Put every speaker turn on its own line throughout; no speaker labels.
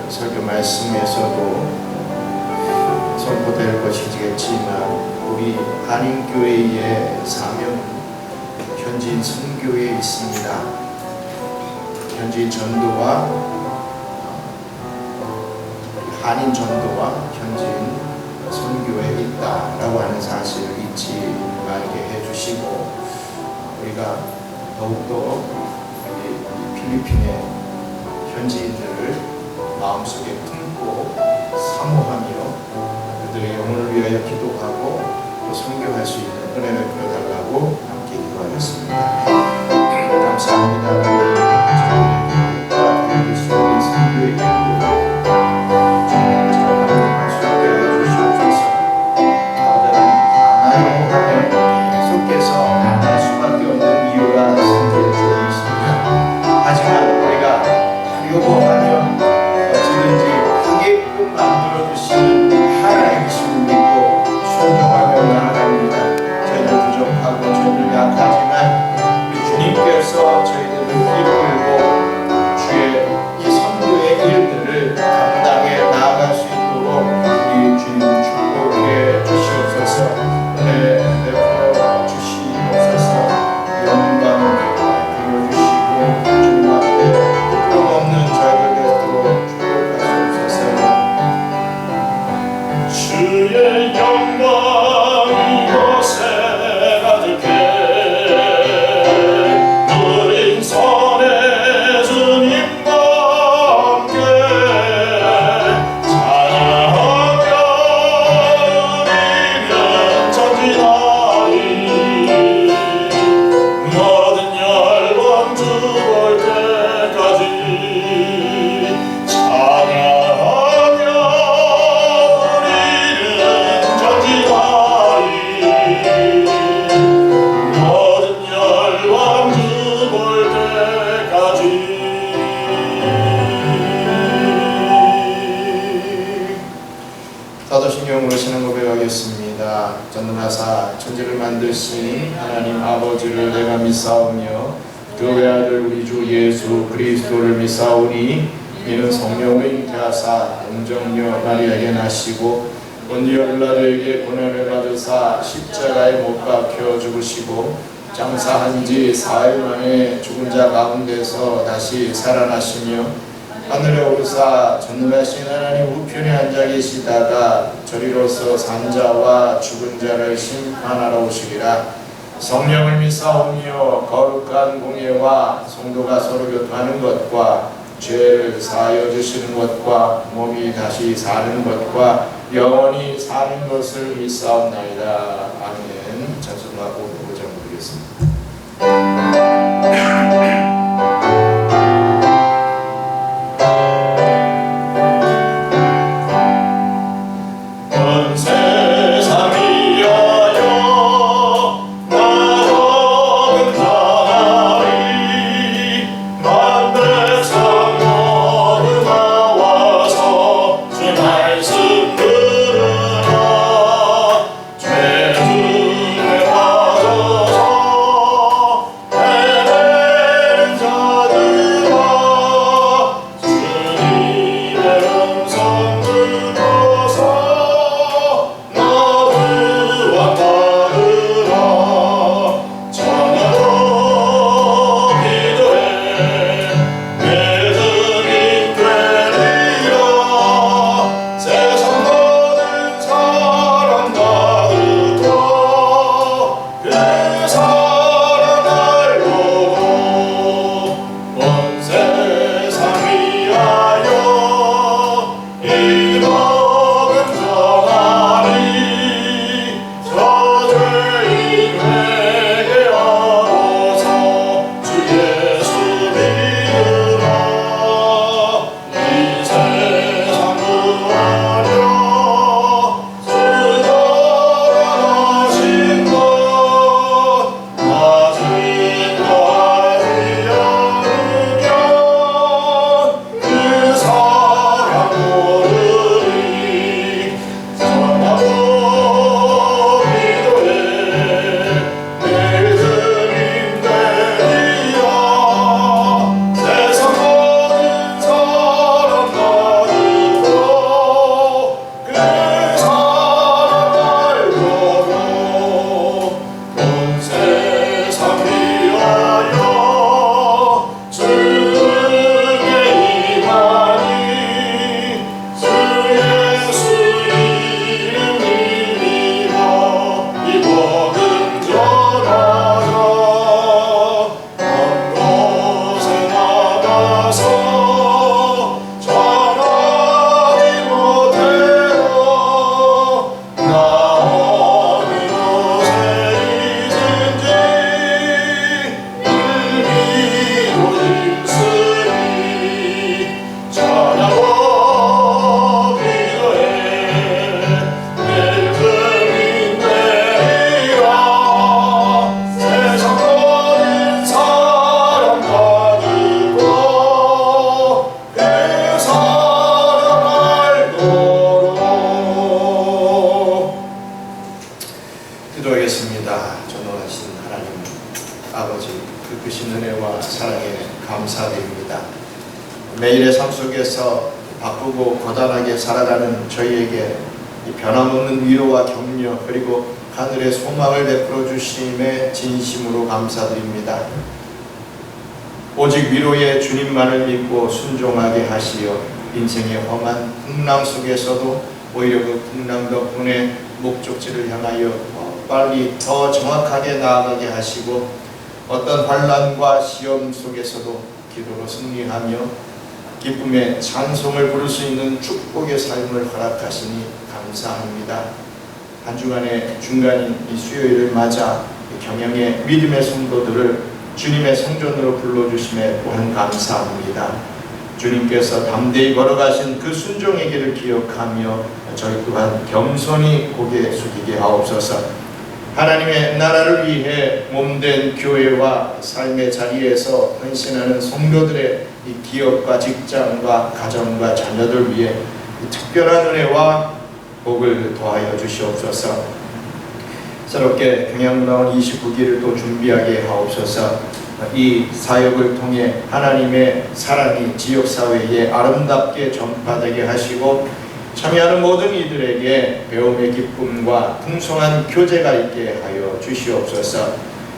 설교 말씀에서도 선포될 것이겠지만 우리 한인교회의 사명은 현지인 선교에 있습니다. 현지인 전도와 한인 전도와 현지인 선교에 있다라고 하는 사실을 잊지 말게 해주시고, 우리가 더욱더 필리핀의 현지인들을 마음속에 품고 사모하며 그들의 영혼을 위하여 기도하고 또 선교할 수 있는 은혜를 베어달라고 함께 기도하겠습니다. 감사합니다. 사도신경으로 신앙 고백하겠습니다. 전능하사 천지를 만드신 하나님 아버지를 내가 믿사오며 그 외아들 우리 주 예수 그리스도를 믿사오니 이는 성령을 잉태하사 동정녀 마리아에게 나시고 본디오 빌라도에게 고난을 받으사 십자가에 못 박혀 죽으시고 장사한 지 4일 만에 죽은 자 가운데서 다시 살아나시며 하늘에 오르사 전능하신 하나님 우편에 앉아 계시다가 저리로서 산자와 죽은 자를 심판하러 오시리라. 성령을 믿사오며 거룩한 공예와 성도가 서로 교통하는 것과 죄를 사하여 주시는 것과 몸이 다시 사는 것과 영원히 사는 것을 믿사옵나이다. 아멘. 찬송하고 보자 부르겠습니다.
말씀 들으라 죄 중에 빠져
매일의 삶 속에서 바쁘고 고단하게 살아가는 저희에게 이 변함없는 위로와 격려 그리고 하늘의 소망을 베풀어 주심에 진심으로 감사드립니다. 오직 위로의 주님만을 믿고 순종하게 하시어 인생의 험한 풍랑 속에서도 오히려 그 풍랑 덕분에 목적지를 향하여 빨리 더 정확하게 나아가게 하시고 어떤 환난과 시험 속에서도 기도로 승리하며 기쁨의 찬송을 부를 수 있는 축복의 삶을 허락하시니 감사합니다. 한 주간의 중간인 이 수요일을 맞아 경영의 믿음의 성도들을 주님의 성전으로 불러주심에 또한 감사합니다. 주님께서 담대히 걸어가신 그 순종의 길을 기억하며 저희 또한 겸손히 고개 숙이게 하옵소서. 하나님의 나라를 위해 몸된 교회와 삶의 자리에서 헌신하는 성도들의 이 기업과 직장과 가정과 자녀들 위해 특별한 은혜와 복을 더하여 주시옵소서. 새롭게 평양문화원 29기를 또 준비하게 하옵소서. 이 사역을 통해 하나님의 사랑이 지역사회에 아름답게 전파되게 하시고 참여하는 모든 이들에게 배움의 기쁨과 풍성한 교제가 있게 하여 주시옵소서.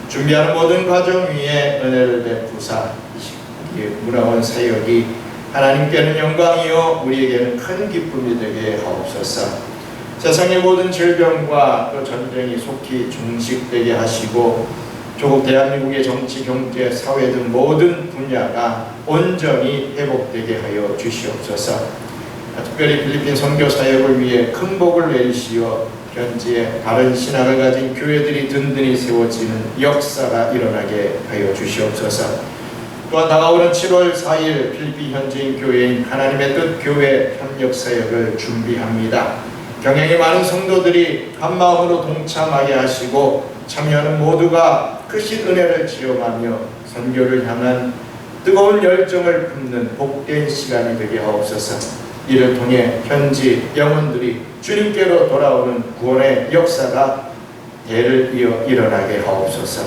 준비하는 모든 과정 위에 은혜를 베푸사 이 문화원 사역이 하나님께는 영광이요 우리에게는 큰 기쁨이 되게 하옵소서. 세상의 모든 질병과 또 전쟁이 속히 종식되게 하시고 조국 대한민국의 정치, 경제, 사회 등 모든 분야가 온전히 회복되게 하여 주시옵소서. 특별히 필리핀 선교 사역을 위해 큰 복을 내리시어 현지에 바른 신앙을 가진 교회들이 든든히 세워지는 역사가 일어나게 하여 주시옵소서. 또한 다가오는 7월 4일 필리핀 현지인 교회인 하나님의 뜻 교회 협력 사역을 준비합니다. 경영의 많은 성도들이 한 마음으로 동참하게 하시고 참여하는 모두가 크신 은혜를 체험하며 선교를 향한 뜨거운 열정을 품는 복된 시간이 되게 하옵소서. 이를 통해 현지 영혼들이 주님께로 돌아오는 구원의 역사가 대를 이어 일어나게 하옵소서.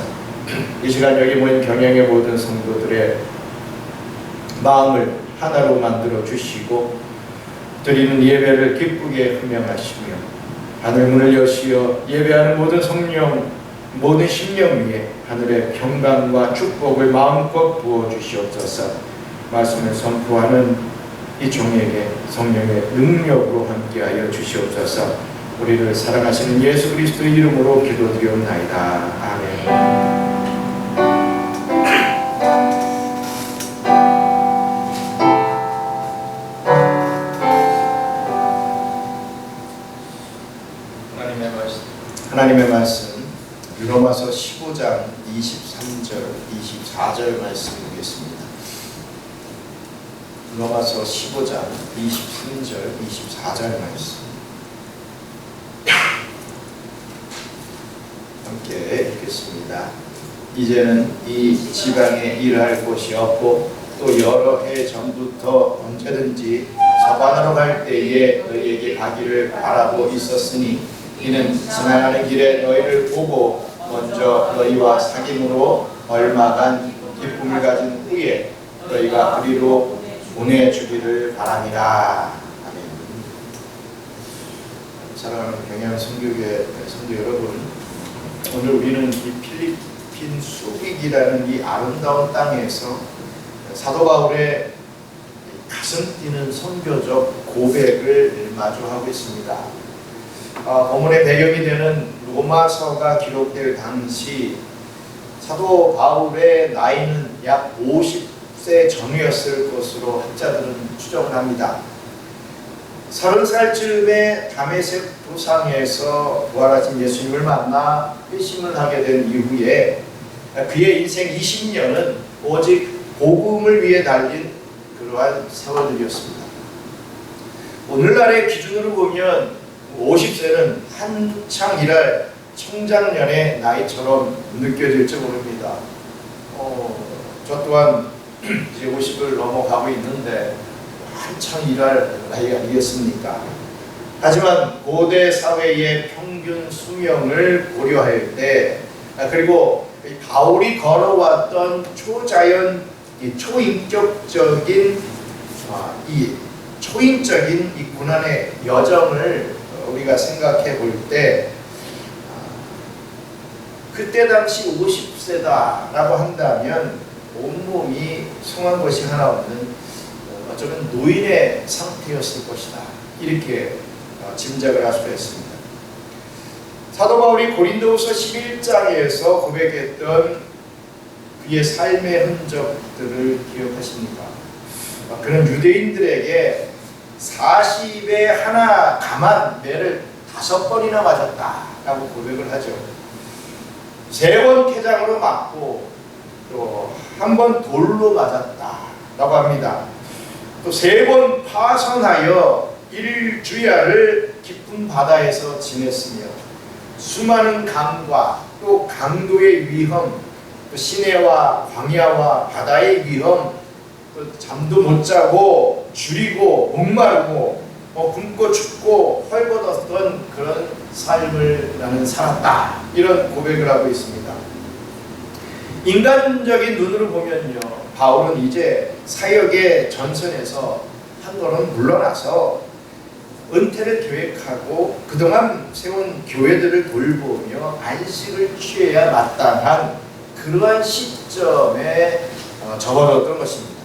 이 시간 여기 모인 경영의 모든 성도들의 마음을 하나로 만들어 주시고 드리는 예배를 기쁘게 흠명하시며 하늘 문을 여시어 예배하는 모든 성령 모든 심령 위에 하늘의 평강과 축복을 마음껏 부어주시옵소서. 말씀을 선포하는 이 종에게 성령의 능력으로 함께하여 주시옵소서. 우리를 사랑하시는 예수 그리스도의 이름으로 기도드리옵나이다. 아멘. 하나님의 말씀 로마서 15장 23절 24절 말씀 보겠습니다. 로마서 15장 23절 24절 말씀 함께 읽겠습니다. 이제는 이 지방에 일할 곳이 없고 또 여러 해 전부터 언제든지 서반으로 갈 때에 너희에게 가기를 바라고 있었으니 이는 지나가는 길에 너희를 보고 먼저 너희와 사귐으로 얼마간 기쁨을 가진 후에 너희가 그리로 보내주기를 바랍니다. 아멘. 사랑하는 경영 선교회 성도 여러분, 오늘 우리는 이 필리핀 수빅이라는 이 아름다운 땅에서 사도 바울의 가슴 뛰는 선교적 고백을 마주하고 있습니다. 본문의 배경이 되는 로마서가 기록될 당시 사도 바울의 나이는 약 50세 전후였을 것으로 학자들은 추정을 합니다. 30살쯤에 다메섹 도상에서 부활하신 예수님을 만나 회심을 하게 된 이후에 그의 인생 20년은 오직 복음을 위해 달린 그러한 세월들이었습니다. 오늘날의 기준으로 보면 50세는 한창 일할 청장년의 나이처럼 느껴질지 모릅니다. 저 또한 이제 50을 넘어가고 있는데 한창 일할 나이가 아니겠습니까? 하지만 고대 사회의 평균 수명을 고려할 때 그리고 바울이 걸어왔던 초자연, 초인격적인 이 초인적인 이 고난의 여정을 우리가 생각해 볼 때 그때 당시 50세다라고 한다면 온몸이 성한 것이 하나 없는 어쩌면 노인의 상태였을 것이다. 이렇게 짐작을 할 수가 있습니다. 사도 바울이 고린도후서 11장에서 고백했던 그의 삶의 흔적들을 기억하십니까? 그는 유대인들에게 40에 하나 감한 매를 5번이나 맞았다라고 고백을 하죠. 3번 태장으로 맞고 또 1번 돌로 맞았다라고 합니다. 또 3번 파선하여 일주야를 깊은 바다에서 지냈으며 수많은 강과 또 강도의 위험, 또 시내와 광야와 바다의 위험, 또 잠도 못 자고 줄이고 목마르고 굶고 춥고 헐벗었던 그런 삶을 나는 살았다. 이런 고백을 하고 있습니다. 인간적인 눈으로 보면요, 바울은 이제 사역의 전선에서 한 걸음 물러나서 은퇴를 계획하고 그동안 세운 교회들을 돌보며 안식을 취해야 마땅한 그러한 시점에 접어들었던 것입니다.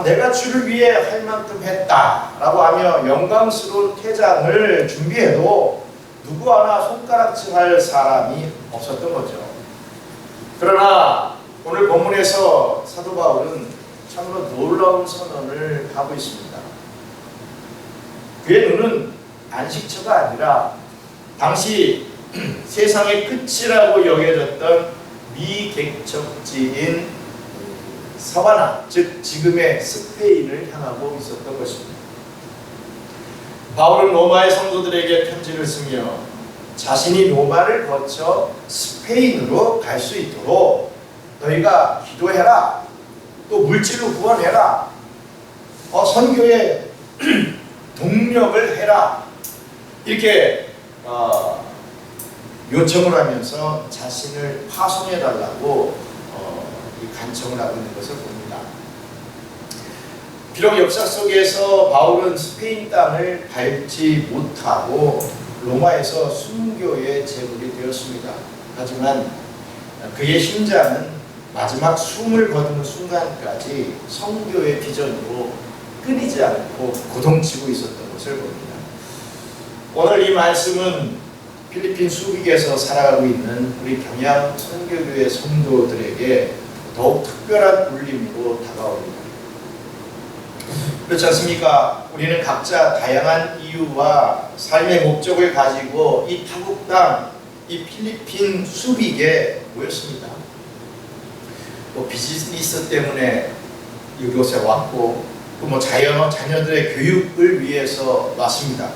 내가 주를 위해 할 만큼 했다라고 하며 영광스러운 퇴장을 준비해도 누구 하나 손가락질할 사람이 없었던 거죠. 그러나 오늘 본문에서 사도 바울은 참으로 놀라운 선언을 하고 있습니다. 그의 눈은 안식처가 아니라 당시 세상의 끝이라고 여겨졌던 미개척지인 사바나, 즉 지금의 스페인을 향하고 있었던 것입니다. 바울은 로마의 성도들에게 편지를 쓰며 자신이 로마를 거쳐 스페인으로 갈 수 있도록 너희가 기도해라, 또 물질로 구원해라, 선교에 동력을 해라, 이렇게 요청을 하면서 자신을 파송해달라고 간청을 하고 있는 것을 봅니다. 비록 역사 속에서 바울은 스페인 땅을 밟지 못하고 로마에서 순교의 제물이 되었습니다. 하지만 그의 심장은 마지막 숨을 거두는 순간까지 선교의 비전으로 끊이지 않고 고동치고 있었던 것을 봅니다. 오늘 이 말씀은 필리핀 수빅에서 살아가고 있는 우리 경양 선교교회 성도들에게 더욱 특별한 울림으로 다가옵니다. 그렇지 않습니까? 우리는 각자 다양한 이유와 삶의 목적을 가지고 이 타국 땅, 이 필리핀 수빅에 모였습니다. 비즈니스 때문에 이곳에 왔고, 또 자녀들의 교육을 위해서 왔습니다.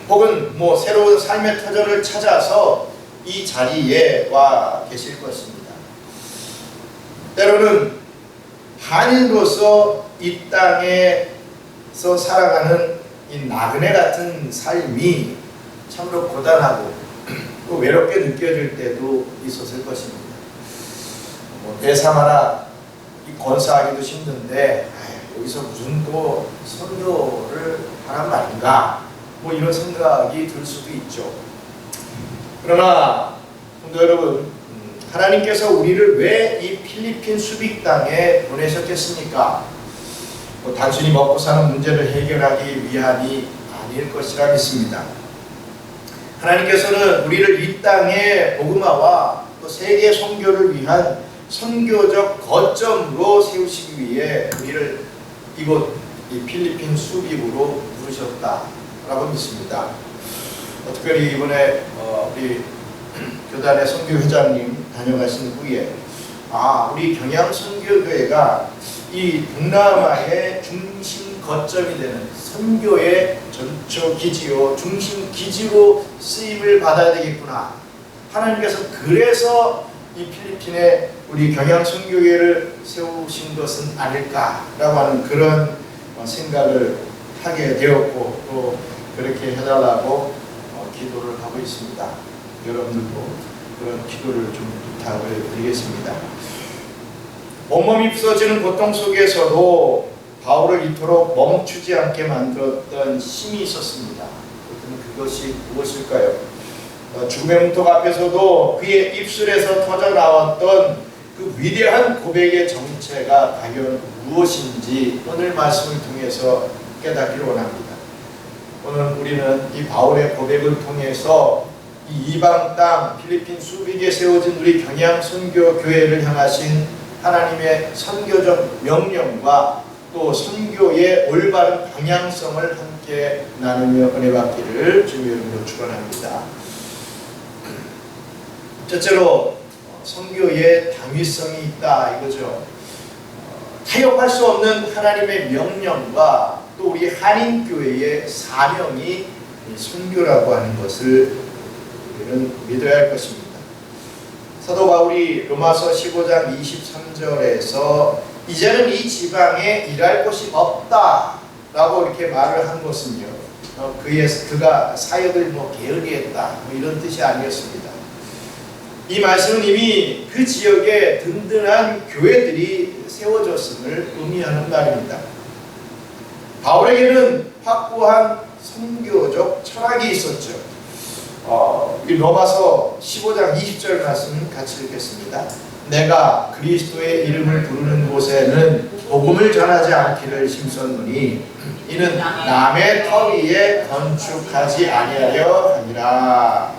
혹은 새로운 삶의 터전을 찾아서 이 자리에 와 계실 것입니다. 때로는 한인으로서 이 땅에서 살아가는 이 나그네 같은 삶이 참으로 고단하고 또 외롭게 느껴질 때도 있었을 것입니다. 대사마나 건사하기도 힘든데 여기서 무슨 또 선교를 하란 말인가, 이런 생각이 들 수도 있죠. 그러나 성도 여러분, 하나님께서 우리를 왜 이 필리핀 수빅 땅에 보내셨겠습니까? 단순히 먹고 사는 문제를 해결하기 위함이 아닐 것이라 믿습니다. 하나님께서는 우리를 이 땅의 복음화와 또 세계 선교를 위한 선교적 거점으로 세우시기 위해 우리를 이곳 이 필리핀 수빅으로 부르셨다라고 믿습니다. 특별히 이번에 우리 교단의 선교회장님 다녀가신 후에 우리 경양 선교교회가 이 동남아의 중심 거점이 되는 선교의 전초 기지요 중심 기지로 쓰임을 받아야 되겠구나. 하나님께서 그래서 이 필리핀에 우리 경양 선교회를 세우신 것은 아닐까라고 하는 그런 생각을 하게 되었고, 또 그렇게 해달라고 기도를 하고 있습니다. 여러분들도 그런 기도를 좀 부탁을 드리겠습니다. 온몸이 부서지는 고통 속에서도 바울을 이토록 멈추지 않게 만들었던 힘이 있었습니다. 그것이 무엇일까요? 죽음의 문턱 앞에서도 그의 입술에서 터져 나왔던 그 위대한 고백의 정체가 과연 무엇인지 오늘 말씀을 통해서 깨닫기를 원합니다. 오늘 우리는 이 바울의 고백을 통해서 이 이방 땅 필리핀 수빅에 세워진 우리 경양 선교 교회를 향하신 하나님의 선교적 명령과 또 선교의 올바른 방향성을 함께 나누며 은혜 받기를 주님의 이름으로 축원합니다. 첫째로 선교의 당위성이 있다 이거죠. 타협할 수 없는 하나님의 명령과 또 우리 한인교회의 사명이 선교라고 하는 것을 우리는 믿어야 할 것입니다. 사도 바울이 로마서 15장 23절에서 이제는 이 지방에 일할 곳이 없다 라고 이렇게 말을 한 것은요, 그가 사역을 게을리했다 이런 뜻이 아니었습니다. 이 말씀은 이미 그 지역에 든든한 교회들이 세워졌음을 의미하는 말입니다. 바울에게는 확고한 선교적 철학이 있었죠. 이 로마서 15장 20절 말씀 같이 읽겠습니다. 내가 그리스도의 이름을 부르는 곳에는 복음을 전하지 않기를 힘썼노니 이는 남의 터 위에 건축하지 아니하려 함이라.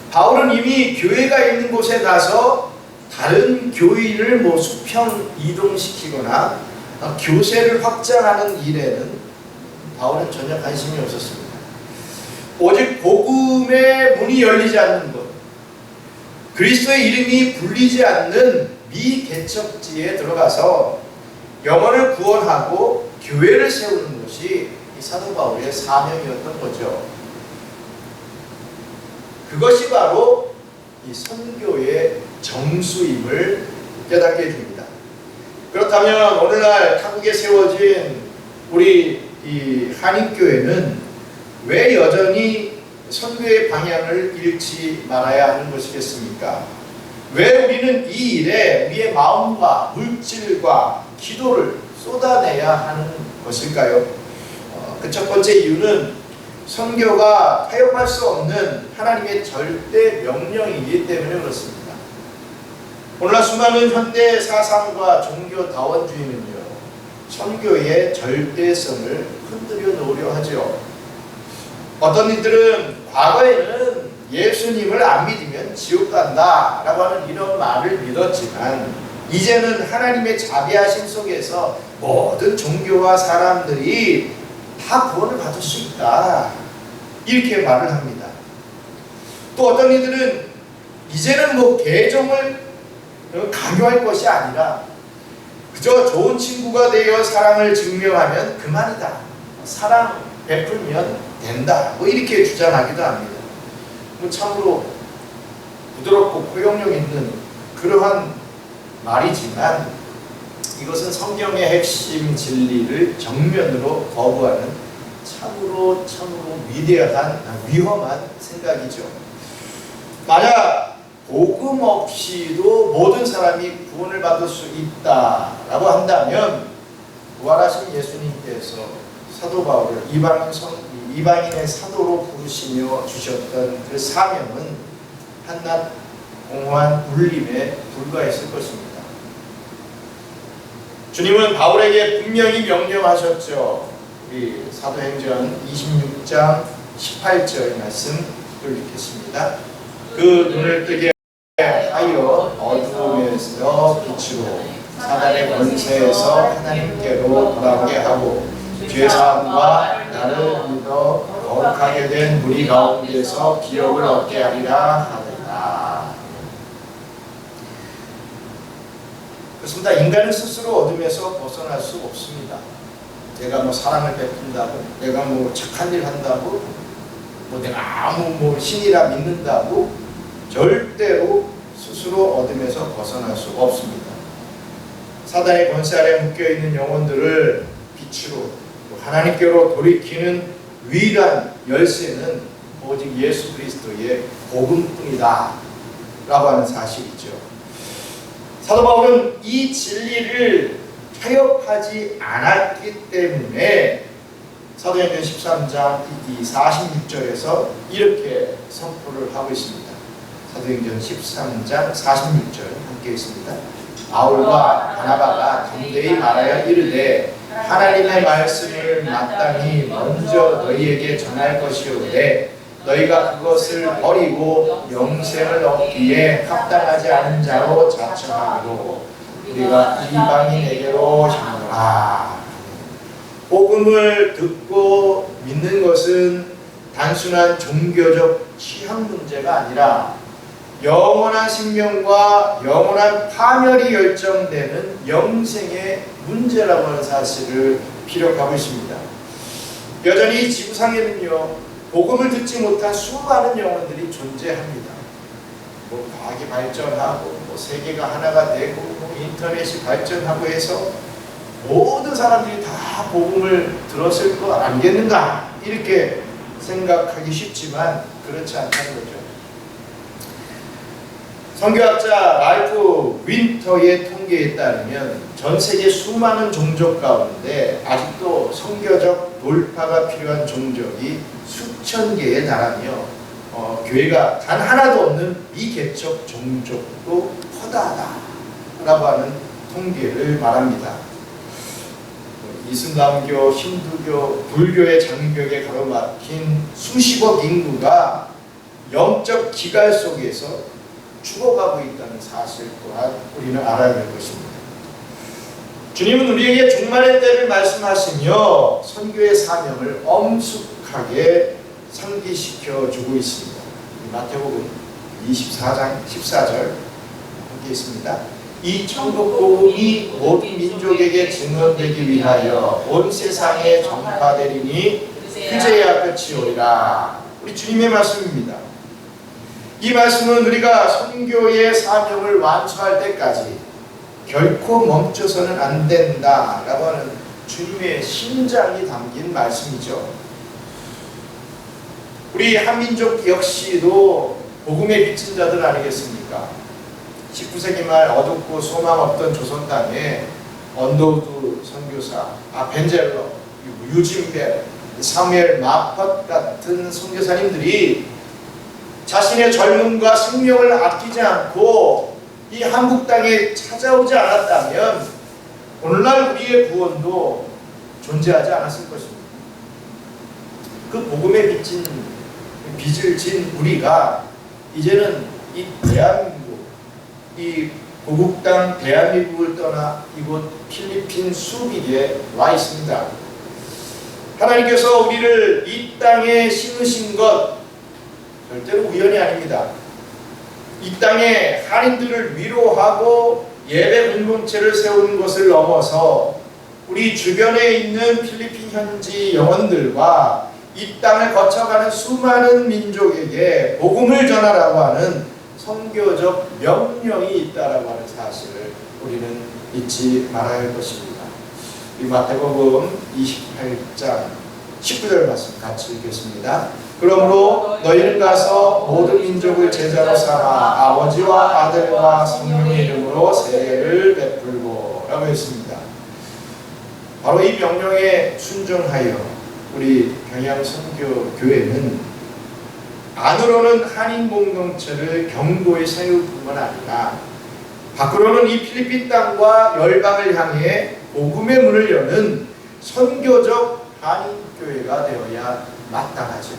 바울은 이미 교회가 있는 곳에 가서 다른 교인을 수평 이동시키거나 교세를 확장하는 일에는 바울은 전혀 관심이 없었습니다. 오직 복음의 문이 열리지 않는 것, 그리스도의 이름이 불리지 않는 미개척지에 들어가서 영혼을 구원하고 교회를 세우는 것이 이 사도 바울의 사명이었던 거죠. 그것이 바로 이 선교의 정수임을 깨닫게 해줍니다. 그렇다면 오늘날 타국에 세워진 우리 이 한인교회는 왜 여전히 선교의 방향을 잃지 말아야 하는 것이겠습니까? 왜 우리는 이 일에 우리의 마음과 물질과 기도를 쏟아내야 하는 것일까요? 그 첫 번째 이유는 선교가 타협할 수 없는 하나님의 절대 명령이기 때문에 그렇습니다. 오늘날 수많은 현대 사상과 종교 다원주의는요, 선교의 절대성을 흔들어 놓으려 하죠. 어떤 이들은 과거에는 예수님을 안 믿으면 지옥 간다 라고 하는 이런 말을 믿었지만 이제는 하나님의 자비하심 속에서 모든 종교와 사람들이 다 구원을 받을 수 있다 이렇게 말을 합니다. 또 어떤 이들은 이제는 개종을 강요할 것이 아니라 그저 좋은 친구가 되어 사랑을 증명하면 그만이다, 사랑 베풀면 된다 이렇게 주장하기도 합니다. 참으로 부드럽고 포용력 있는 그러한 말이지만 이것은 성경의 핵심 진리를 정면으로 거부하는 참으로 위대한 위험한 생각이죠. 만약 복음 없이도 모든 사람이 구원을 받을 수 있다라고 한다면 부활하신 예수님께서 사도 바울을 이방인의 사도로 부르시며 주셨던 그 사명은 한낱 공허한 울림에 불과했을 것입니다. 주님은 바울에게 분명히 명령하셨죠. 우리 사도행전 26장 18절 말씀 읽겠습니다. 그 눈을 뜨게 하여 어두움에서 빛으로 사단의 권세에서 하나님께로 돌아오게 하고 죄사함과 나를 믿어 거룩하게 된 무리 가운데서 기업을 얻게 하리라 하더라. 그렇습니다. 인간은 스스로 어둠에서 벗어날 수 없습니다. 내가 사랑을 베푼다고, 내가 착한 일 한다고, 내가 아무 신이라 믿는다고 절대로 스스로 어둠에서 벗어날 수 없습니다. 사단의 권세 아래 묶여있는 영혼들을 빛으로 하나님께로 돌이키는 유일한 열쇠는 오직 예수 그리스도의 복음뿐이다 라고 하는 사실이죠. 사도 바울은 이 진리를 타협하지 않았기 때문에 사도행전 13장 46절에서 이렇게 선포를 하고 있습니다. 사도행전 13장 46절 함께 있습니다. 바울과 바나바가 담대히 말하여 이르되 하나님의 말씀을 마땅히 먼저 너희에게 전할 것이오되 너희가 그것을 버리고 영생을 얻기에 합당하지 않은 자로 자처하므로 우리가 이방인에게로 향하노라. 복음을 듣고 믿는 것은 단순한 종교적 취향 문제가 아니라 영원한 생명과 영원한 파멸이 결정되는 영생의 문제라고 하는 사실을 피력하고 있습니다. 여전히 지구상에는요, 복음을 듣지 못한 수많은 영혼들이 존재합니다. 과학이 발전하고 세계가 하나가 되고 인터넷이 발전하고 해서 모든 사람들이 다 복음을 들었을 거 아니겠는가 이렇게 생각하기 쉽지만 그렇지 않다는 거죠. 선교학자 랄프 윈터의 통계에 따르면 전 세계 수많은 종족 가운데 아직도 선교적 돌파가 필요한 종족이 수천 개에 달하며 교회가 단 하나도 없는 미개척 종족도 허다하다라고 하는 통계를 말합니다. 이슬람교, 힌두교, 불교의 장벽에 가로막힌 수십억 인구가 영적 기갈 속에서 죽어가고 있다는 사실 또한 우리는 알아야 할 것입니다. 주님은 우리에게 종말의 때를 말씀하시며 선교의 사명을 엄숙하게 상기시켜 주고 있습니다. 마태복음 24장 14절 함께 있습니다. 이 천국 복음이 모든 민족에게 증언되기 위하여 온 세상에 전파되리니 그제야 끝이 오리라. 우리 주님의 말씀입니다. 이 말씀은 우리가 선교의 사명을 완수할 때까지 결코 멈춰서는 안 된다라고 하는 주님의 심장이 담긴 말씀이죠. 우리 한민족 역시도 복음에 비친 자들 아니겠습니까? 19세기 말 어둡고 소망 없던 조선 땅에 언더우드 선교사, 벤젤러, 유진벨, 사무엘 마펫 같은 선교사님들이 자신의 젊음과 생명을 아끼지 않고 이 한국 땅에 찾아오지 않았다면 오늘날 우리의 구원도 존재하지 않았을 것입니다. 그 복음에 비친 빚을 진 우리가 이제는 이 대한민국, 이 고국 땅 대한민국을 떠나 이곳 필리핀 수비에 와 있습니다. 하나님께서 우리를 이 땅에 심으신 것 절대로 우연이 아닙니다. 이 땅에 한인들을 위로하고 예배 공동체를 세우는 것을 넘어서 우리 주변에 있는 필리핀 현지 영혼들과 이 땅을 거쳐가는 수많은 민족에게 복음을 전하라고 하는 선교적 명령이 있다라고 하는 사실을 우리는 잊지 말아야 할 것입니다. 이 마태복음 28장 19절 말씀 같이 읽겠습니다. 그러므로 너희는 가서 모든 민족을 제자로 삼아 아버지와 아들과 성령의 이름으로 세례를 베풀고 라고 했습니다. 바로 이 명령에 순종하여 우리 평양선교교회는 안으로는 한인 공동체를 견고히 세울 뿐만 아니라 밖으로는 이 필리핀 땅과 열방을 향해 복음의 문을 여는 선교적 한인교회가 되어야 마땅하죠.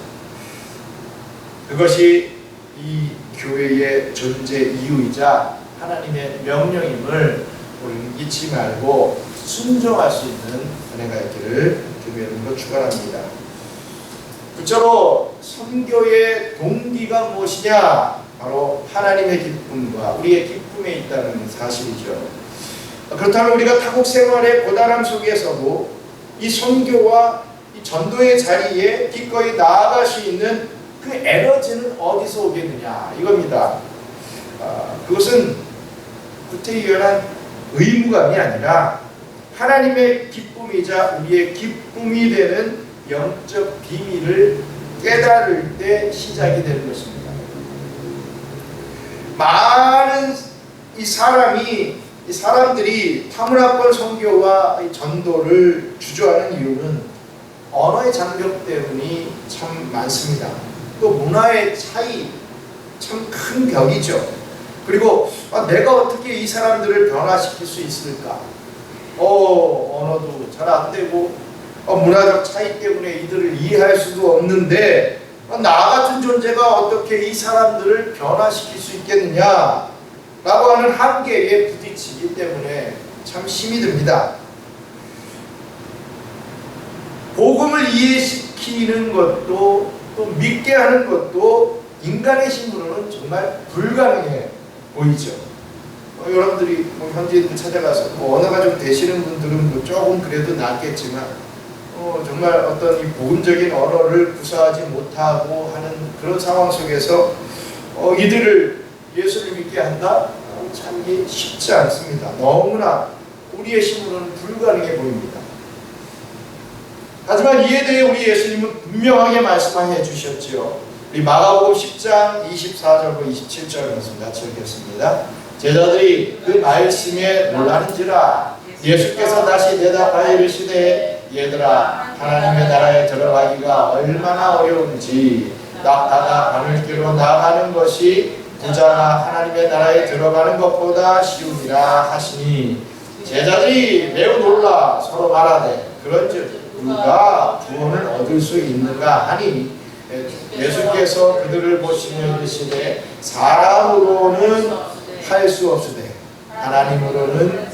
그것이 이 교회의 존재 이유이자 하나님의 명령임을 우리는 잊지 말고 순종할 수 있는 은혜가 있기를 주님으로 축원합니다. 그처로 선교의 동기가 무엇이냐? 바로 하나님의 기쁨과 우리의 기쁨에 있다는 사실이죠. 그렇다면 우리가 타국 생활의 고단함 속에서도 이 선교와 이 전도의 자리에 기꺼이 나아갈 수 있는 그 에너지는 어디서 오겠느냐 이겁니다. 그것은 구태의연한 의무감이 아니라 하나님의 기쁨이자 우리의 기쁨이 되는 영적 비밀을 깨달을 때 시작이 되는 것입니다. 많은 이 사람이 이 사람들이 타문화권 선교와 전도를 주저하는 이유는 언어의 장벽 때문이 참 많습니다. 또 문화의 차이, 참 큰 벽이죠. 그리고 내가 어떻게 이 사람들을 변화시킬 수 있을까? 언어도 잘 안 되고 문화적 차이 때문에 이들을 이해할 수도 없는데 나 같은 존재가 어떻게 이 사람들을 변화시킬 수 있겠느냐 라고 하는 한계에 부딪히기 때문에 참 힘이 듭니다. 복음을 이해시키는 것도 또 믿게 하는 것도 인간의 힘으로는 정말 불가능해 보이죠. 여러분들이 현지인들 찾아가서 언어가 좀 되시는 분들은 조금 그래도 낫겠지만 정말 어떤 이 복음적인 언어를 구사하지 못하고 하는 그런 상황 속에서 이들을 예수를 믿게 한다? 참 이게 쉽지 않습니다. 너무나 우리의 힘으로는 불가능해 보입니다. 하지만 이에 대해 우리 예수님은 분명하게 말씀해 주셨지요. 우리 마가복음 10장 24절과 27절 말씀 같이 읽겠습니다. 제자들이 그 말씀에 놀라는지라 예수께서 다시 대답하여 이르시되 얘들아 하나님의 나라에 들어가기가 얼마나 어려운지 낙타가 바늘길로 나가는 것이 부자가 하나님의 나라에 들어가는 것보다 쉬우니라 하시니 제자들이 매우 놀라 서로 말하되 그런즉 누가 구원을 얻을 수 있는가 하니 예수께서 그들을 보시며 이르시되 사람으로는 할 수 없으되 하나님으로는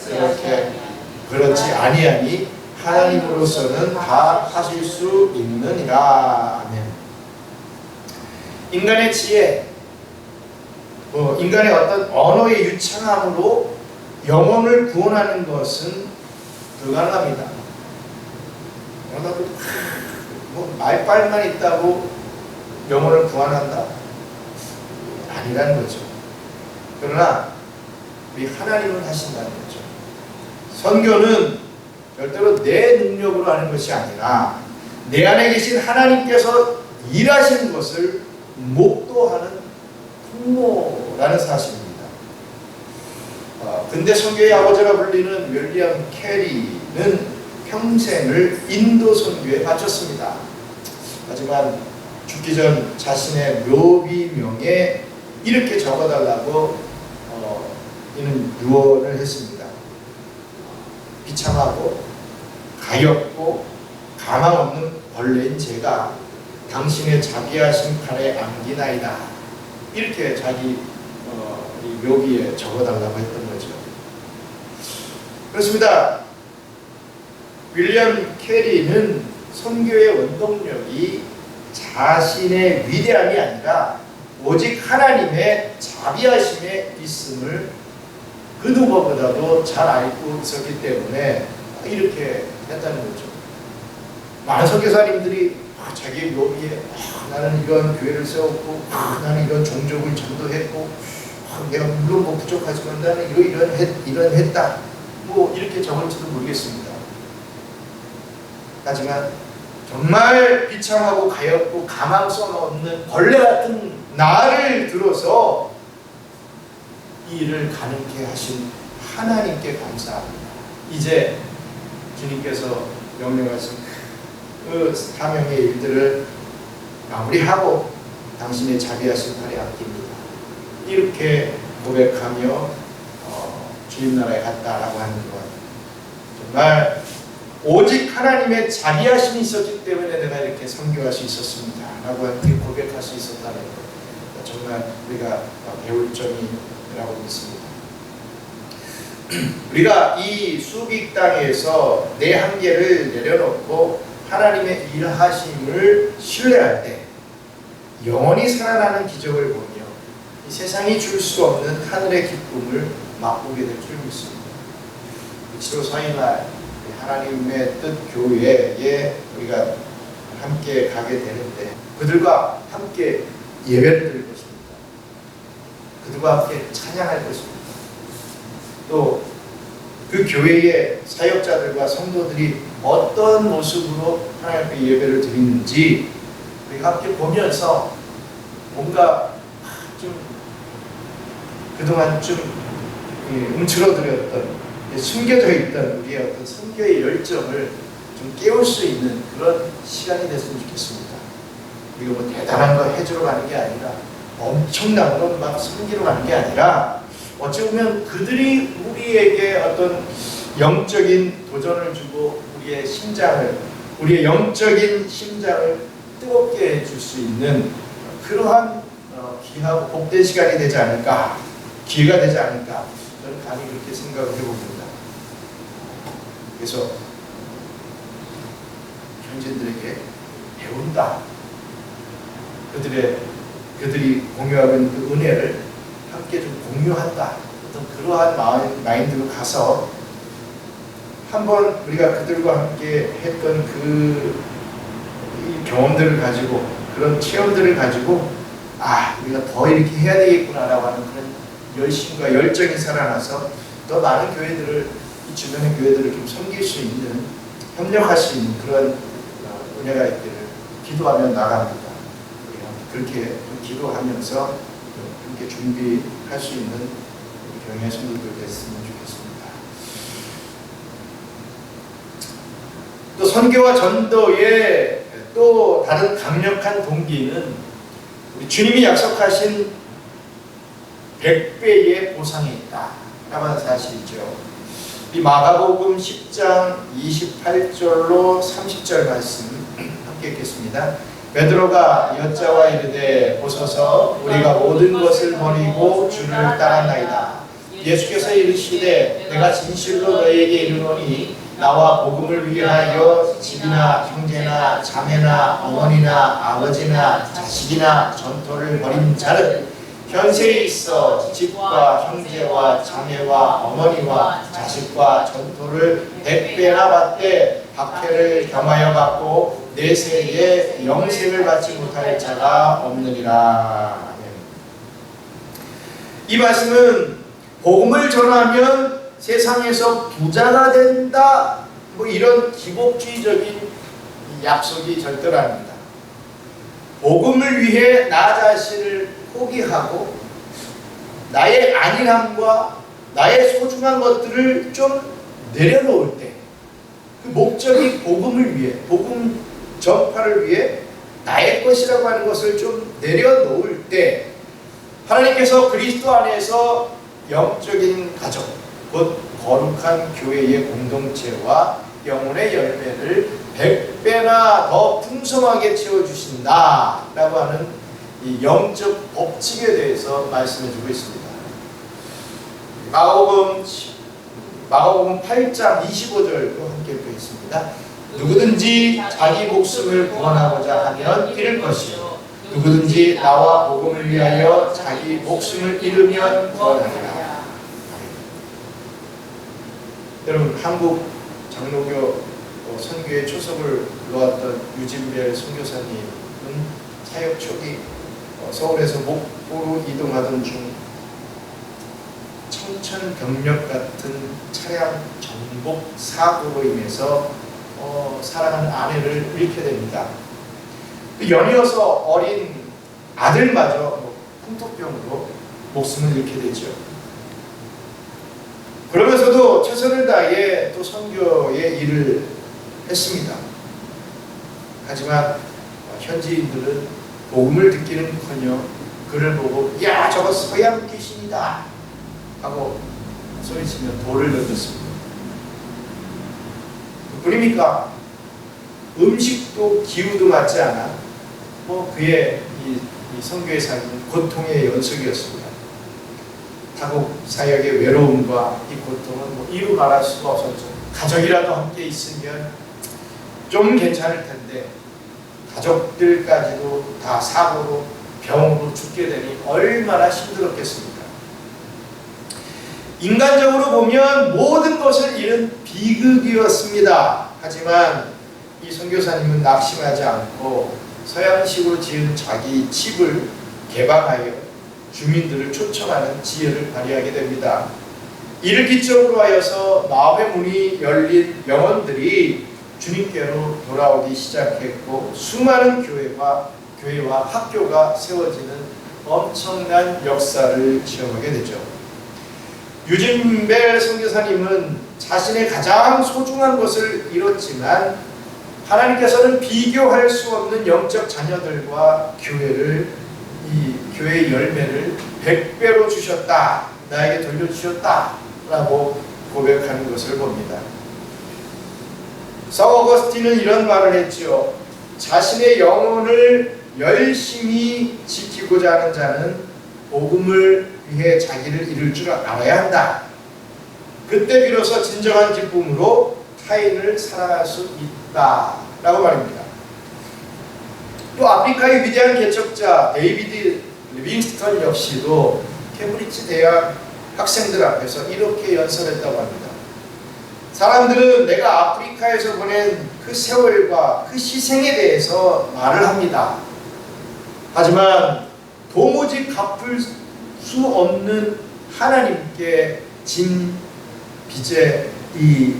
그렇지 아니하니 하나님으로서는 다 하실 수 있느니라. 아멘. 인간의 지혜, 인간의 어떤 언어의 유창함으로 영혼을 구원하는 것은 불가능합니다. 말빨만 있다고 영혼을 구원한다? 아니라는 거죠. 그러나 우리 하나님은 하신다는 거죠. 선교는 절대로 내 능력으로 하는 것이 아니라 내 안에 계신 하나님께서 일하시는 것을 목도하는 풍모라는 사실입니다. 근대 선교의 아버지라 불리는 윌리엄 캐리는 평생을 인도 선교에 바쳤습니다. 하지만 죽기 전 자신의 묘비명에 이렇게 적어달라고 이는 유언을 했습니다. 비참하고 가엾고 가망 없는 벌레인 제가 당신의 자비하신 팔에 안기나이다. 이렇게 자기 이 묘비에 적어달라고 했던 거죠. 그렇습니다. 윌리엄 캐리는 선교의 원동력이 자신의 위대함이 아니라 오직 하나님의 자비하심에 있음을 그 누구보다도 잘 알고 있었기 때문에 이렇게 했다는 거죠. 많은 선교사님들이 자기의 묘비에 나는 이런 교회를 세웠고 나는 이런 종족을 전도했고 내가 물론 뭐 부족하지만 나는 이런 했다 이렇게 적을지도 모르겠습니다. 하지만 정말 비참하고 가엾고 가망성 없는 벌레 같은 나를 들어서 이 일을 가능케 하신 하나님께 감사합니다. 이제 주님께서 명령하신 그 사명의 일들을 마무리하고 당신의 자비하신 팔에 아낍니다. 이렇게 고백하며 주님 나라에 갔다라고 하는 것, 정말 오직 하나님의 자비하심이 있었기 때문에 내가 이렇게 선교할 수 있었습니다 라고 이렇게 고백할 수 있었다는 것, 정말 우리가 배울 점이라고 믿습니다. 우리가 이 수빅 땅에서 내 한계를 내려놓고 하나님의 일하심을 신뢰할 때 영원히 살아나는 기적을 보며 이 세상이 줄 수 없는 하늘의 기쁨을 맛보게 될 줄 믿습니다. 7월 4일날 하나님의 뜻 교회에 우리가 함께 가게 되는데 그들과 함께 예배를 드릴 것입니다. 그들과 함께 찬양할 것입니다. 또 그 교회의 사역자들과 성도들이 어떤 모습으로 하나님 앞에 예배를 드리는지 우리가 함께 보면서 뭔가 좀 그동안 좀 움츠러들었던, 숨겨져 있던 우리의 어떤 선교의 열정을 좀 깨울 수 있는 그런 시간이 됐으면 좋겠습니다. 우리가 뭐 대단한 거 해주러 가는 게 아니라, 엄청난 건 막 섬기러 가는 게 아니라, 어찌 보면 그들이 우리에게 어떤 영적인 도전을 주고 우리의 영적인 심장을 뜨겁게 해줄 수 있는 그러한 귀하고 복된 시간이 되지 않을까, 기회가 되지 않을까, 저는 감히 그렇게 생각을 해봅니다. 그래서 형제들에게 배운다, 그들이 공유하고 있는 그 은혜를 함께 좀 공유한다, 어떤 그러한 마인드로 가서 한번 우리가 그들과 함께 했던 이 경험들을 가지고, 그런 체험들을 가지고, 우리가 더 이렇게 해야 되겠구나라고 하는 그런 열심과 열정이 살아나서 더 많은 교회들을, 이 주변의 교회들을 좀 섬길 수 있는, 협력할 수 있는 그런 은혜가 있기를 기도하며 나갑니다. 그렇게 좀 기도하면서 함께 준비할 수 있는 교회 성도들 됐으면 좋겠습니다. 또 선교와 전도의 또 다른 강력한 동기는 우리 주님이 약속하신 100배의 보상이 있다라고 하는 사실이죠. 이 마가복음 10장 28절로 30절 말씀 함께 읽겠습니다. 베드로가 여자와 이르되 보소서 우리가 모든 것을 버리고 주를 따랐나이다. 예수께서 이르시되 내가 진실로 너희에게 이르노니 나와 복음을 위하여 집이나 형제나 자매나 어머니나 아버지나 자식이나 전토를 벌인 자는 현세에 있어 집과 형제와 자매와 어머니와 자식과 전토를 100배나 받되 박해를 겸하여 받고 내세에 영생을 받지 못할 자가 없느니라. 이 말씀은 복음을 전하면 세상에서 부자가 된다, 이런 기복주의적인 약속이 절대로 아닙니다. 복음을 위해 나 자신을 포기하고 나의 안일함과 나의 소중한 것들을 좀 내려놓을 때, 그 목적이 복음을 위해, 복음 전파를 위해 나의 것이라고 하는 것을 좀 내려놓을 때, 하나님께서 그리스도 안에서 영적인 가족, 곧 거룩한 교회의 공동체와 영혼의 열매를 100배나 더 풍성하게 채워주신다라고 하는 이 영적 법칙에 대해서 말씀해주고 있습니다. 마가복음 8장 25절도 함께 읽겠습니다. 누구든지 자기 목숨을 구원하고자 하면 잃을 것이요 누구든지 나와 복음을 위하여 자기 목숨을 잃으면 구원하리라. 여러분, 한국 장로교 선교의 초석을 놓았던 유진별 선교사님은 사역 초기 서울에서 목포로 이동하던 중 청천벽력 같은 차량 전복 사고로 인해서 사랑하는 아내를 잃게 됩니다. 연이어서 어린 아들마저 풍토병으로 목숨을 잃게 되죠. 그러면서도 최선을 다해 또 선교의 일을 했습니다. 하지만 현지인들은 복음을 듣기는커녕 그를 보고 야, 저거 서양 귀신이다 하고 소리치며 돌을 던졌습니다. 그러니까 음식도 기후도 맞지 않아 그의 이 선교의 삶은 고통의 연속이었습니다. 타국 사역의 외로움과 이 고통은 이루 말할 수가 없었죠. 가족이라도 함께 있으면 좀 괜찮을 텐데 가족들까지도 다 사고로 병으로 죽게 되니 얼마나 힘들었겠습니까? 인간적으로 보면 모든 것을 잃은 비극이었습니다. 하지만 이 선교사님은 낙심하지 않고 서양식으로 지은 자기 집을 개방하여 주민들을 초청하는 지혜를 발휘하게 됩니다. 이를 기점으로 하여서 마음의 문이 열린 영혼들이 주님께로 돌아오기 시작했고 수많은 교회와 학교가 세워지는 엄청난 역사를 체험하게 되죠. 유진벨 선교사님은 자신의 가장 소중한 것을 잃었지만 하나님께서는 비교할 수 없는 영적 자녀들과 이 교회의 열매를 100배로 주셨다, 나에게 돌려주셨다 라고 고백하는 것을 봅니다. 성 어거스틴은 이런 말을 했지요. 자신의 영혼을 열심히 지키고자 하는 자는 복음을 위해 자기를 이룰 줄 알아야 한다. 그때 비로소 진정한 기쁨으로 타인을 사랑할 수 있다 라고 말입니다. 또 아프리카의 위대한 개척자 데이비드 리빙스턴 역시도 캠브리지 대학 학생들 앞에서 이렇게 연설했다고 합니다. 사람들은 내가 아프리카에서 보낸 그 세월과 그 희생에 대해서 말을 합니다. 하지만 도무지 갚을 수 없는 하나님께 진 빚의 이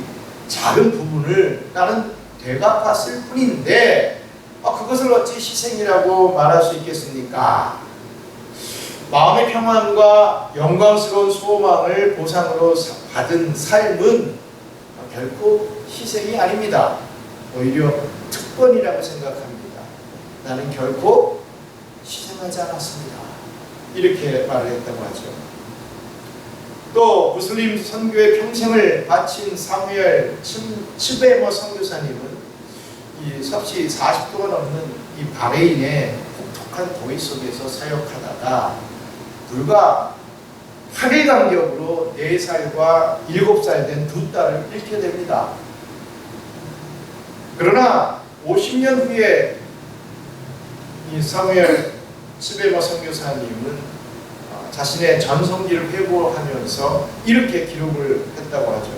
작은 부분을 나는 되갚았을 뿐인데 그것을 어찌 희생이라고 말할 수 있겠습니까? 마음의 평안과 영광스러운 소망을 보상으로 받은 삶은 결코 희생이 아닙니다. 오히려 특권이라고 생각합니다. 나는 결코 희생하지 않았습니다. 이렇게 말을 했다고 하죠. 또 무슬림 선교에 평생을 바친 사무엘 츠베머 선교사님은 이 섭씨 40도가 넘는 이 바레인의 혹독한 더위 속에서 사역하다가 불과 8일 간격으로 4살과 7살 된 두 딸을 잃게 됩니다. 그러나 50년 후에 이 사무엘 츠베머 선교사님은 자신의 전성기를 회고하면서 이렇게 기록을 했다고 하죠.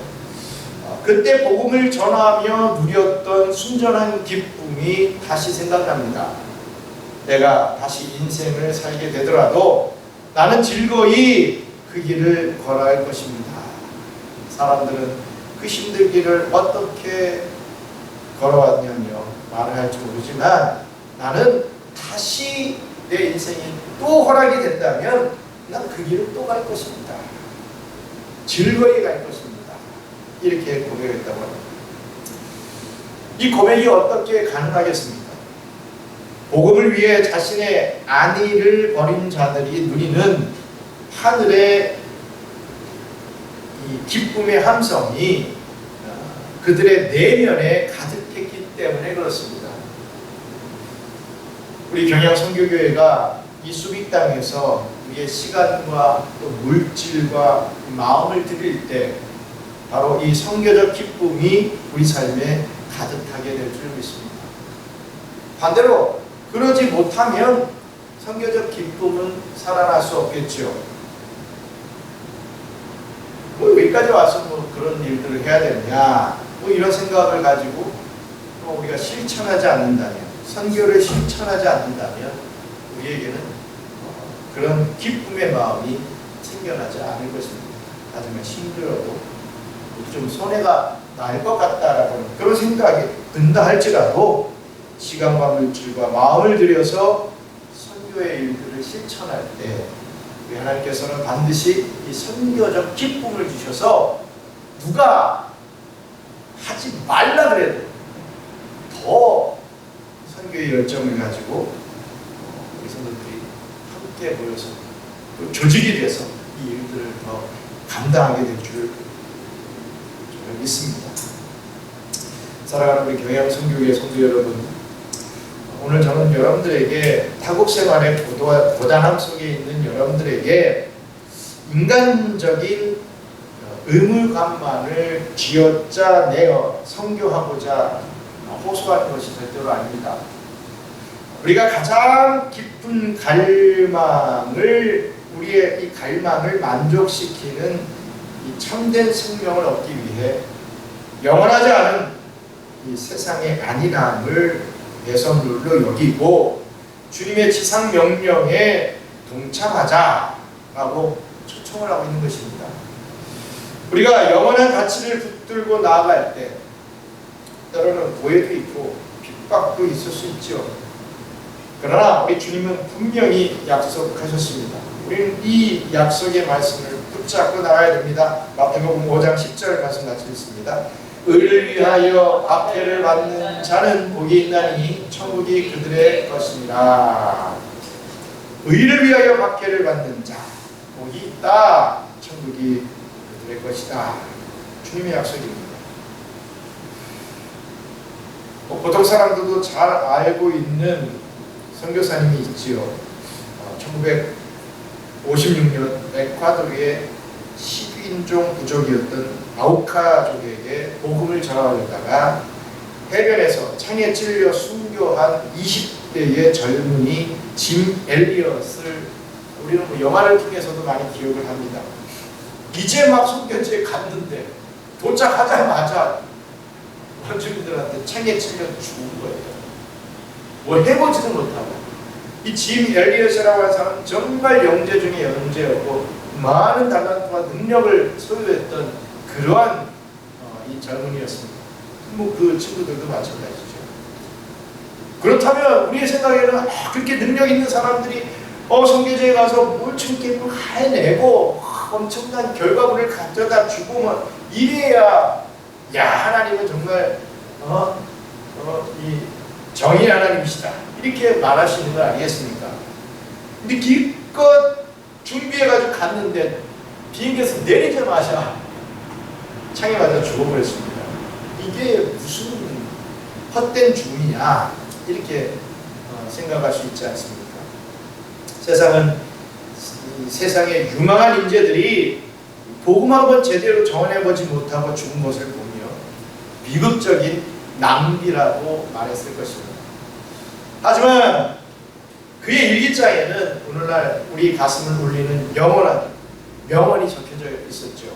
그때 복음을 전하며 누렸던 순전한 기쁨이 다시 생각납니다. 내가 다시 인생을 살게 되더라도 나는 즐거이 그 길을 걸어갈 것입니다. 사람들은 그 힘든 길을 어떻게 걸어왔냐며 말을 할지 모르지만 나는 다시 내 인생이 또 허락이 된다면 난 그 길을 또 갈 것입니다. 즐거이 갈 것입니다. 이렇게 고백했다고 합니다. 이 고백이 어떻게 가능하겠습니까? 복음을 위해 자신의 안위를 버린 자들이 누리는 하늘의 이 기쁨의 함성이 그들의 내면에 가득했기 때문에 그렇습니다. 우리 경양 선교교회가 이 수빅 땅에서 우리의 시간과 또 물질과 마음을 드릴 때 바로 이 선교적 기쁨이 우리 삶에 가득하게 될 줄 믿습니다. 반대로 그러지 못하면 선교적 기쁨은 살아날 수 없겠죠. 여기까지 와서 그런 일들을 해야 되느냐 이런 생각을 가지고 우리가 실천하지 않는다면, 선교를 실천하지 않는다면 우리에게는 그런 기쁨의 마음이 생겨나지 않을 것입니다. 하지만 힘들어도 좀 손해가 날 것 같다라고 그런 생각이 든다 할지라도 시간과 물질과 마음을 들여서 선교의 일들을 실천할 때 우리 하나님께서는 반드시 이 선교적 기쁨을 주셔서 누가 하지 말라 그래도 더 선교의 열정을 가지고 우리 성도들이 함께 모여서 또 조직이 돼서 이 일들을 더 감당하게 될 줄 믿습니다. 사랑하는 우리 경양 선교회 성도 여러분, 오늘 저는 여러분들에게 타국 생활의 고단함 속에 있는 여러분들에게 인간적인 의무감만을 쥐어짜내어 선교하고자 호소하는 것이 절대로 아닙니다. 우리가 가장 깊은 갈망을, 우리의 이 갈망을 만족시키는 이 참된 생명을 얻기 위해 영원하지 않은 이 세상의 안일함을 배선물로 여기고 주님의 지상 명령에 동참하자라고 초청을 하고 있는 것입니다. 우리가 영원한 가치를 붙들고 나아갈 때 때로는 고해도 있고 핍박도 있을 수 있죠. 그러나 우리 주님은 분명히 약속하셨습니다. 우리는 이 약속의 말씀을 붙잡고 나가야 됩니다. 마태복음 5장 10절 말씀 같이 읽습니다. 의를 위하여 박해를 받는 자는 복이 있나니 천국이 그들의 것이니라. 의를 위하여 박해를 받는 자, 복이 있다. 천국이 그들의 것이다. 주님의 약속입니다. 보통 사람들도 잘 알고 있는 선교사님이 있지요. 1956년 에콰도르의 식인종 부족이었던 아우카족에게 복음을 전하려다가 해변에서 창에 찔려 순교한 20대의 젊은이 짐 엘리엇을 우리는 영화를 통해서도 많이 기억을 합니다. 이제 막 선교지에 갔는데 도착하자마자 원주민들한테 창에 찔려 죽은 거예요. 뭘 해보지도 못하고. 이 짐 엘리엇이라고 하는 사람은 정말 영재 중에 영재였고 많은 달란트와 능력을 소유했던 그러한 이 젊은이였습니다. 뭐 그 친구들도 마찬가지죠. 그렇다면 우리의 생각에는 그렇게 능력 있는 사람들이 선교지에 가서 뭘 참게 해내고 엄청난 결과물을 가져다 주고 뭐 이래야 하나님은 정말 이 정의 하나님이시다 이렇게 말하시는 거 아니겠습니까? 근데 기껏 준비해가지고 갔는데 비행기에서 내리자마자 창에 맞아 죽어버렸습니다. 이게 무슨 헛된 죽음이냐 이렇게 생각할 수 있지 않습니까? 세상에 유망한 인재들이 복음 한번 제대로 전해보지 못하고 죽은 것을 보며 비극적인 낭비라고 말했을 것입니다. 하지만 그의 일기장에는 오늘날 우리 가슴을 울리는 영원한 명언이 적혀져 있었죠.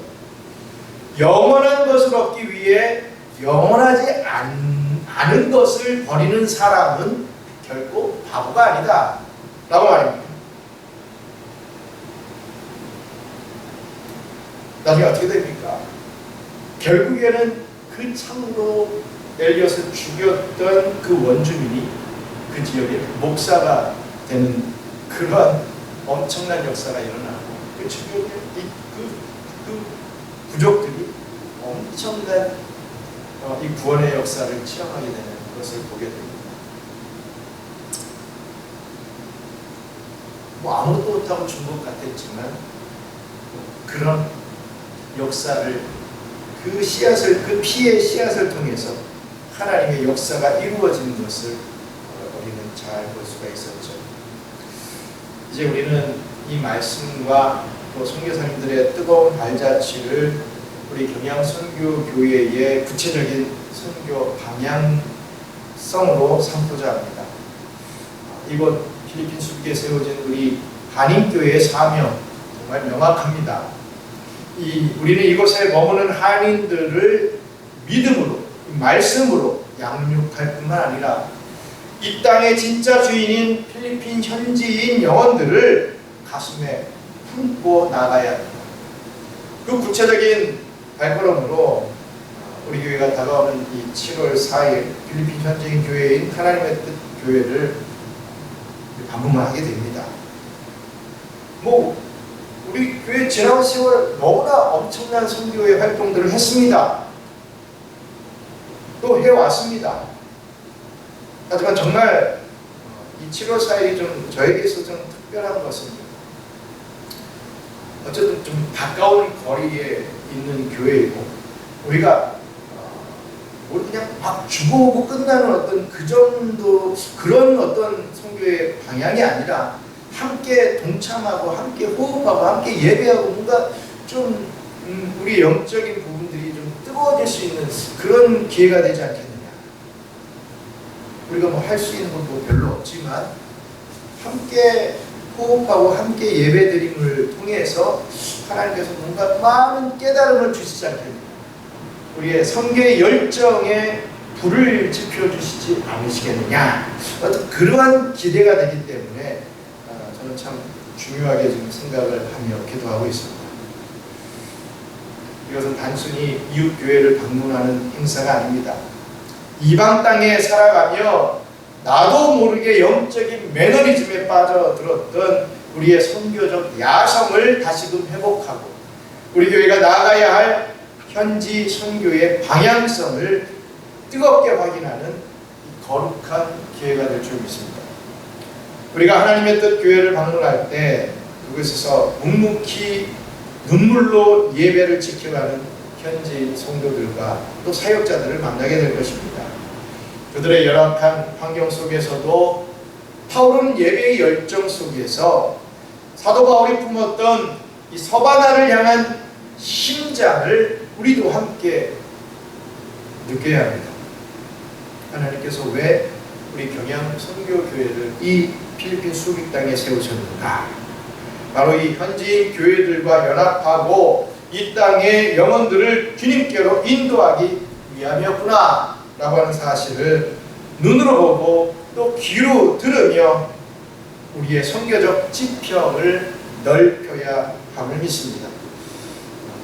영원한 것을 얻기 위해 영원하지 않은 것을 버리는 사람은 결코 바보가 아니다 라고 말합니다. 나중에 어떻게 됩니까? 결국에는 그 참으로 엘리엇을 죽였던 그 원주민이 그 지역의 목사가 되는 그러한 엄청난 역사가 일어나고 그 지역의 그 부족들이 엄청난 이 구원의 역사를 체험하게 되는 것을 보게 됩니다. 뭐 아무것도 못하고 준 것 같았지만 그런 역사를 그 씨앗을 그 피의 씨앗을 통해서 하나님의 역사가 이루어지는 것을 우리는 잘 볼 수가 있었죠. 이제 우리는 이 말씀과 또 선교사님들의 뜨거운 발자취를 우리 경양선교교회의 구체적인 선교 방향성으로 삼고자 합니다. 이곳 필리핀 수비에 세워진 우리 한인교회의 사명 정말 명확합니다. 우리는 이곳에 머무는 한인들을 믿음으로 말씀으로 양육할 뿐만 아니라 이 땅의 진짜 주인인 필리핀 현지인 영혼들을 가슴에 품고 나가야 합니다. 그 구체적인 발걸음으로 우리 교회가 다가오는 이 7월 4일 필리핀 현지인 교회인 하나님의 뜻 교회를 방문을 하게 됩니다. 우리 교회 지난 세월 너무나 엄청난 선교의 활동들을 했습니다. 또 해왔습니다. 하지만 정말 이 7월 4일이 좀 저에게 있어서 좀 특별한 것은 어쨌든 좀 가까운 거리에 있는 교회이고 우리가 그냥 막 죽어오고 끝나는 어떤 그 정도 그런 어떤 선교의 방향이 아니라 함께 동참하고 함께 호흡하고 함께 예배하고 뭔가 좀 우리 영적인 부분들이 좀 뜨거워질 수 있는 그런 기회가 되지 않겠느냐. 우리가 뭐 할 수 있는 것도 별로 없지만 함께 호흡하고 함께 예배드림을 통해서 하나님께서 뭔가 많은 깨달음을 주시지 않겠느냐. 우리의 성교의 열정에 불을 지펴주시지 않으시겠느냐. 어떤 그러한 기대가 되기 때문에 저는 참 중요하게 지금 생각을 하며 기도하고 있습니다. 이것은 단순히 이웃교회를 방문하는 행사가 아닙니다. 이방 땅에 살아가며 나도 모르게 영적인 매너리즘에 빠져들었던 우리의 선교적 야성을 다시금 회복하고 우리 교회가 나아가야 할 현지 선교의 방향성을 뜨겁게 확인하는 거룩한 기회가 될 줄 믿습니다. 우리가 하나님의 뜻 교회를 방문할 때 그곳에서 묵묵히 눈물로 예배를 지켜가는 현지 성도들과 또 사역자들을 만나게 될 것입니다. 그들의 열악한 환경 속에서도 타오르는 예배의 열정 속에서 사도 바울이 품었던 이 서바나를 향한 심장을 우리도 함께 느껴야 합니다. 하나님께서 왜 우리 경양 선교교회를 이 필리핀 수빅 땅에 세우셨는가? 바로 이 현지인 교회들과 연합하고 이 땅의 영혼들을 주님께로 인도하기 위함이었구나 라고 하는 사실을 눈으로 보고 또 귀로 들으며 우리의 선교적 지평을 넓혀야 함을 믿습니다.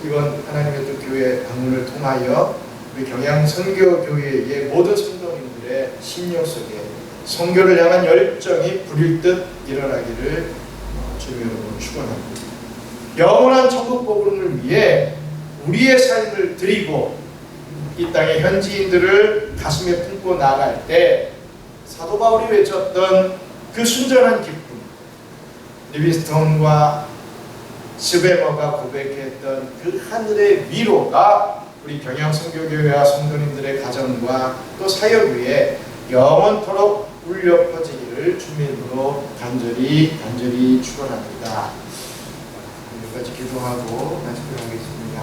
이번 하나님의 뜻 교회 방문을 통하여 우리 경양 선교교회의 모든 성도님들의 심령 속에 선교를 향한 열정이 불일 듯 일어나기를 주님 여러분 축원합니다. 영원한 천국 복음을 위해 우리의 삶을 드리고 이 땅의 현지인들을 가슴에 품고 나갈 때 사도 바울이 외쳤던 그 순전한 기쁨, 리비스톤과 스베머가 고백했던 그 하늘의 위로가 우리 경양 선교교회와 성도님들의 가정과 또 사역 위에 영원토록 울려 퍼지기를 주님으로 간절히 축원합니다. 여기까지 기도하고 말씀드리겠습니다.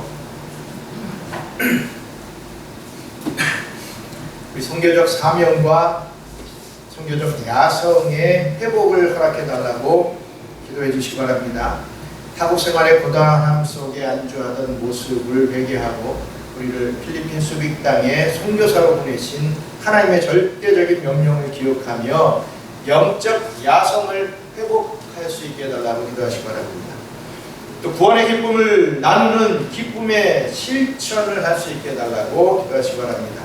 우리 선교적 사명과 선교적 야성의 회복을 허락해 달라고 기도해 주시기 바랍니다. 타국 생활의 고단함 속에 안주하던 모습을 회개하고 우리를 필리핀 수빅 땅에 선교사로 보내신 하나님의 절대적인 명령을 기억하며 영적 야성을 회복할 수 있게 해달라고 기도하시기 바랍니다. 또 구원의 기쁨을 나누는 기쁨의 실천을 할 수 있게 해달라고 기도하시기 바랍니다.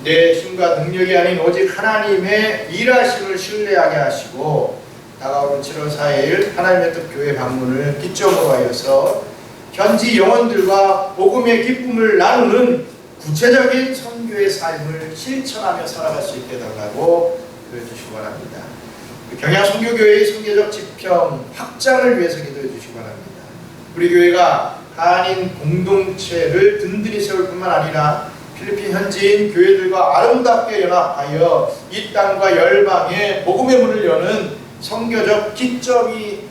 내 힘과 능력이 아닌 오직 하나님의 일하심을 신뢰하게 하시고 다가오는 7월 4일 하나님의 뜻 교회 방문을 기점으로 하여서 현지 영혼들과 복음의 기쁨을 나누는 구체적인 선교의 삶을 실천하며 살아갈 수 있게 해달라고 기도해 주시기 바랍니다. 경양 선교교회의 선교적 지평 확장을 위해서 기도해 주시기 바랍니다. 우리 교회가 한인 공동체를 든든히 세울 뿐만 아니라 필리핀 현지인 교회들과 아름답게 연합하여 이 땅과 열방에 복음의 문을 여는 선교적 기점이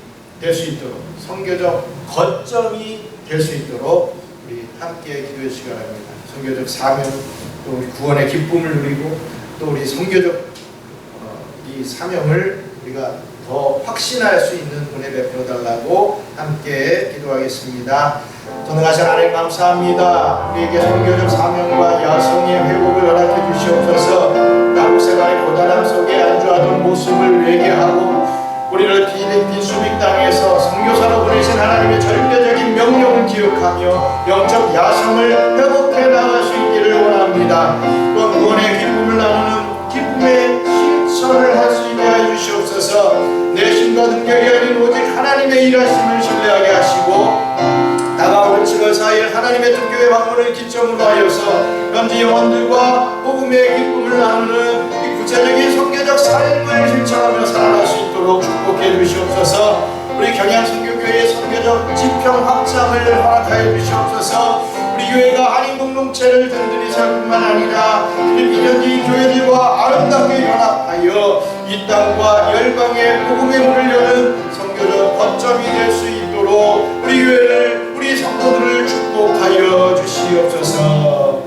될 수 있도록, 선교적 거점이 될 수 있도록 우리 함께 기도해 주시기 바랍니다. 선교적 사명, 또 우리 구원의 기쁨을 누리고 또 우리 선교적 이 사명을 우리가 더 확신할 수 있는 은혜 베풀어 달라고 함께 기도하겠습니다. 전능하신 하나님 감사합니다. 우리에게 선교적 사명과 야성의 회복을 허락해 주시옵소서. 남국 생활의 고단함 속에 안주하던 모습을 회개하고 우리를 필리핀 수빅 땅에서 선교사로 보내신 하나님의 절대적인 명령을 기억하며 영적 야성을 회복해 나갈 수 있기를 원합니다. 또 구원의 기쁨을 나누는 기쁨의 실천을 할 수 있게 해 주시옵소서. 내 힘과 능력이 아닌 오직 하나님의 일하심을 신뢰하게 하시고 다가오는 7월 4일 하나님의 뜻교회 방문을 기점으로 하여서 현지 영혼들과 복음의 기쁨을 나누는 이 구체적인 선교적 삶을 실천하며 살아갈 수 있도록 축복해 주시옵소서. 우리 경양 선교교회의 선교적 지평 확장을 허락하여 주시옵소서. 우리 교회가 한인 공동체를 든든히 세울 뿐만 아니라 필리핀 현지 교회들과 아름답게 연합하여 이 땅과 열방의 복음의 문을 여는 선교적 거점이 될 수 있도록 우리 교회를, 우리 성도들을 축복하여 주시옵소서.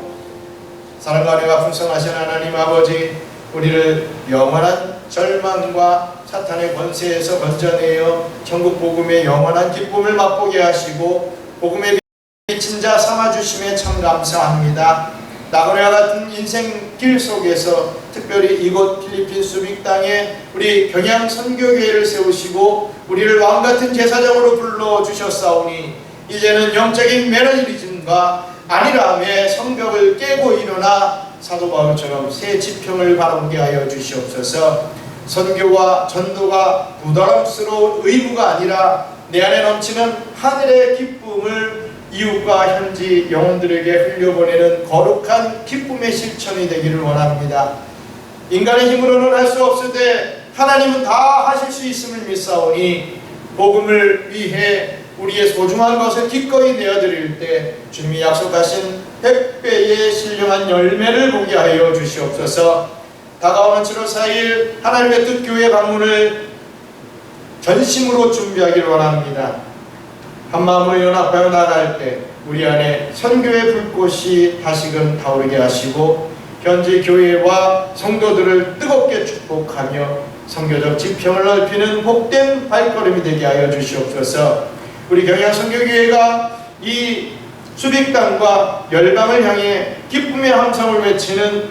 사랑과 은혜가 풍성하신 하나님 아버지, 우리를 영원한 절망과 사탄의 권세에서 건져내어 천국 복음의 영원한 기쁨을 맛보게 하시고 복음의 미친 자 삼아주심에 참 감사합니다. 나그네와 같은 인생길 속에서 특별히 이곳 필리핀 수빅 땅에 우리 경양 선교교회를 세우시고 우리를 왕같은 제사장으로 불러주셨사오니 이제는 영적인 매너리즘과 안일함의 성벽을 깨고 일어나 사도 바울처럼 새 지평을 바라보게 하여 주시옵소서. 선교와 전도가 부담스러운 의무가 아니라 내 안에 넘치는 하늘의 기쁨을 이웃과 현지 영혼들에게 흘려보내는 거룩한 기쁨의 실천이 되기를 원합니다. 인간의 힘으로는 할 수 없으되 하나님은 다 하실 수 있음을 믿사오니 복음을 위해 우리의 소중한 것을 기꺼이 내어드릴 때 주님이 약속하신 100배의 신령한 열매를 보게 하여 주시옵소서. 다가오는 7월 4일 하나님의 뜻 교회 방문을 전심으로 준비하기를 원합니다. 한마음으로 연합하여 나갈 때 우리 안에 선교의 불꽃이 다시금 타오르게 하시고 현지 교회와 성도들을 뜨겁게 축복하며 선교적 지평을 넓히는 복된 발걸음이 되게 하여 주시옵소서. 우리 경양선교교회가 이 수빅당과 열방을 향해 기쁨의 함성을 외치는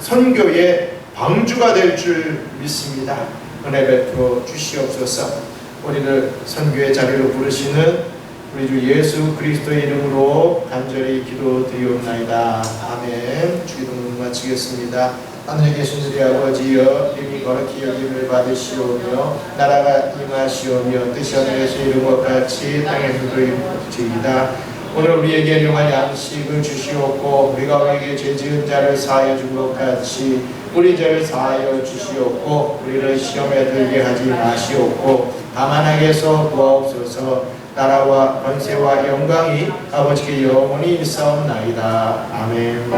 선교의 방주가 될 줄 믿습니다. 은혜 베풀어 주시옵소서. 우리를 선교의 자리로 부르시는 우리 주 예수 그리스도의 이름으로 간절히 기도드리옵나이다. 아멘. 주기도문 마치겠습니다. 하늘에 계신 우리 아버지여, 이름이 거룩히 여김을 받으시오며 나라가 임하시오며 뜻이 하늘에서 이룬 것 같이 땅에서도 이루어지이다. 오늘 우리에게 일용할 양식을 주시옵고 우리가 우리에게 죄지은 자를 사하여 준 것 같이 우리 죄를 사하여 주시옵고 우리를 시험에 들게 하지 마시옵고 다만 악에서 구하옵소서. 나라와 권세와 영광이 아버지께 영원히 있사옵나이다. 아멘.